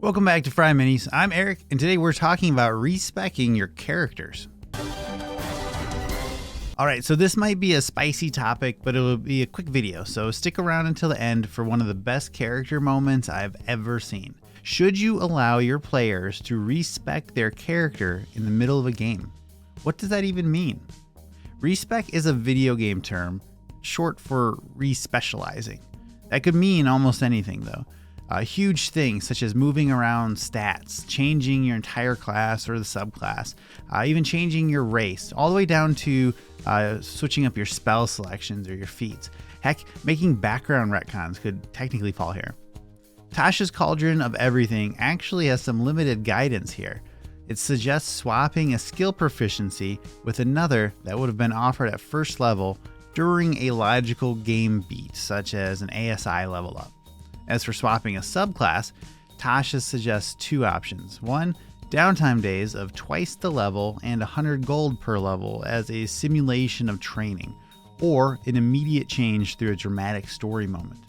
Welcome back to FryMinis. I'm Eric, and today we're talking about respeccing your characters. Alright, so this might be a spicy topic, but it will be a quick video, so stick around until the end for one of the best character moments I've ever seen. Should you allow your players to respec their character in the middle of a game? What does that even mean? Respec is a video game term, short for respecializing. That could mean almost anything though. Huge things such as moving around stats, changing your entire class or the subclass, even changing your race, all the way down to switching up your spell selections or your feats. Heck, making background retcons could technically fall here. Tasha's Cauldron of Everything actually has some limited guidance here. It suggests swapping a skill proficiency with another that would have been offered at first level during a logical game beat, such as an ASI level up. As for swapping a subclass, Tasha suggests two options. One, downtime days of twice the level and 100 gold per level as a simulation of training, or an immediate change through a dramatic story moment.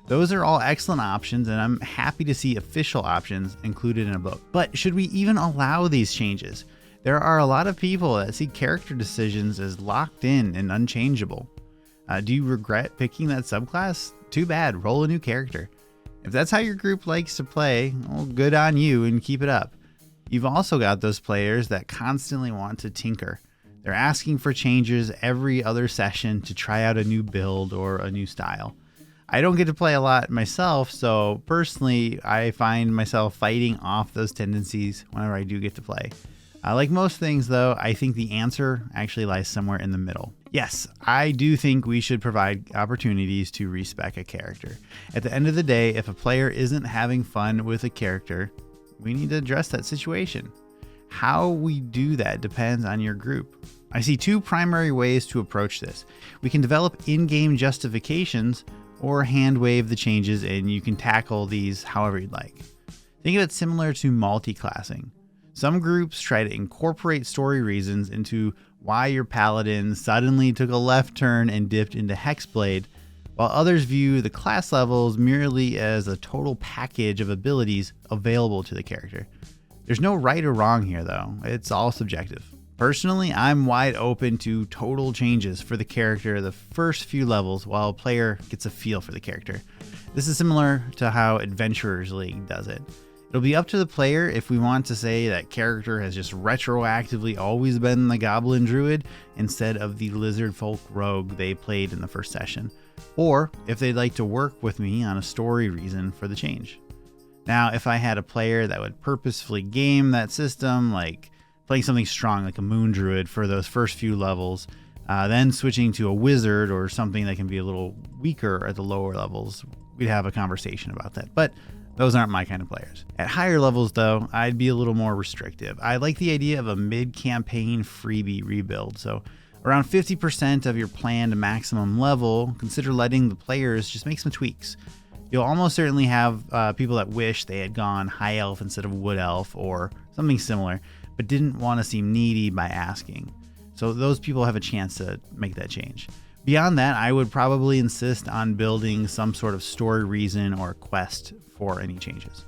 Those are all excellent options, and I'm happy to see official options included in a book. But should we even allow these changes? There are a lot of people that see character decisions as locked in and unchangeable. Do you regret picking that subclass? Too bad, roll a new character. If that's how your group likes to play, well, good on you and keep it up. You've also got those players that constantly want to tinker. They're asking for changes every other session to try out a new build or a new style. I don't get to play a lot myself, so personally, I find myself fighting off those tendencies whenever I do get to play. Like most things though, I think the answer actually lies somewhere in the middle. Yes, I do think we should provide opportunities to respec a character. At the end of the day, if a player isn't having fun with a character, we need to address that situation. How we do that depends on your group. I see two primary ways to approach this. We can develop in-game justifications or hand wave the changes, and you can tackle these however you'd like. Think of it similar to multi-classing. Some groups try to incorporate story reasons into why your paladin suddenly took a left turn and dipped into Hexblade, while others view the class levels merely as a total package of abilities available to the character. There's no right or wrong here though, it's all subjective. Personally, I'm wide open to total changes for the character the first few levels while a player gets a feel for the character. This is similar to how Adventurers League does it. It'll be up to the player if we want to say that character has just retroactively always been the Goblin Druid instead of the Lizard Folk Rogue they played in the first session, or if they'd like to work with me on a story reason for the change. Now, if I had a player that would purposefully game that system, like playing something strong like a Moon Druid for those first few levels, then switching to a Wizard or something that can be a little weaker at the lower levels, we'd have a conversation about that. But those aren't my kind of players. At higher levels though, I'd be a little more restrictive. I like the idea of a mid-campaign freebie rebuild. So around 50% of your planned maximum level, consider letting the players just make some tweaks. You'll almost certainly have people that wish they had gone high elf instead of wood elf or something similar, but didn't want to seem needy by asking. So those people have a chance to make that change. Beyond that, I would probably insist on building some sort of story reason or quest for any changes.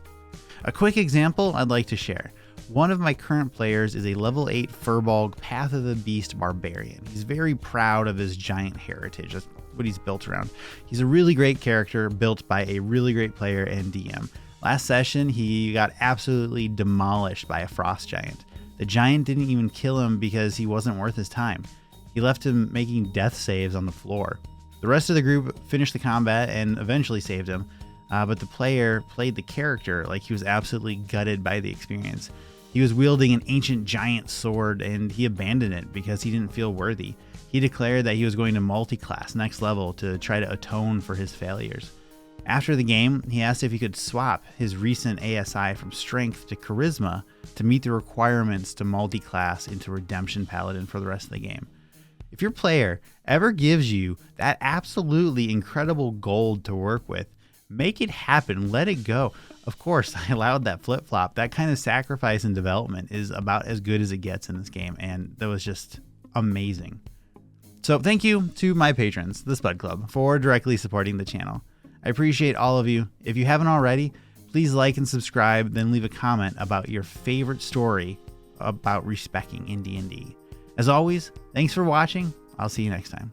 A quick example I'd like to share. One of my current players is a level 8 Furbolg Path of the Beast Barbarian. He's very proud of his giant heritage. That's what he's built around. He's a really great character built by a really great player and DM. Last session, he got absolutely demolished by a frost giant. The giant didn't even kill him because he wasn't worth his time. He left him making death saves on the floor. The rest of the group finished the combat and eventually saved him, but the player played the character like he was absolutely gutted by the experience. He was wielding an ancient giant sword and he abandoned it because he didn't feel worthy. He declared that he was going to multi-class next level to try to atone for his failures. After the game, he asked if he could swap his recent ASI from Strength to Charisma to meet the requirements to multi-class into Redemption Paladin for the rest of the game. If your player ever gives you that absolutely incredible gold to work with, make it happen, let it go. Of course, I allowed that flip-flop. That kind of sacrifice and development is about as good as it gets in this game, and that was just amazing. So thank you to my patrons, the Spud Club, for directly supporting the channel. I appreciate all of you. If you haven't already, Please like and subscribe, then leave a comment about your favorite story about Respeccing in D&D. As always, thanks for watching. I'll see you next time.